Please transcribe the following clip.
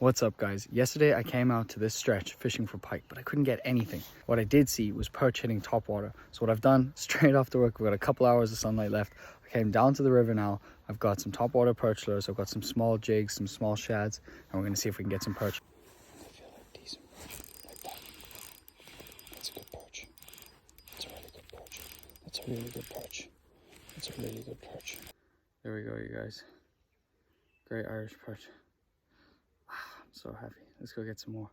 What's up, guys? Yesterday I came out to this stretch fishing for pike, but I couldn't get anything. What I did see was perch hitting top water. So what I've done, straight after work, we've got a couple hours of sunlight left. I came down to the river now. I've got some top water perch lures. I've got some small jigs, some small shads, and we're going to see if we can get some perch. I feel like decent like that. That's a good perch. That's a really good perch. That's a really good perch. That's a really good perch. There we go, you guys. Great Irish perch. I'm so happy. Let's go get some more.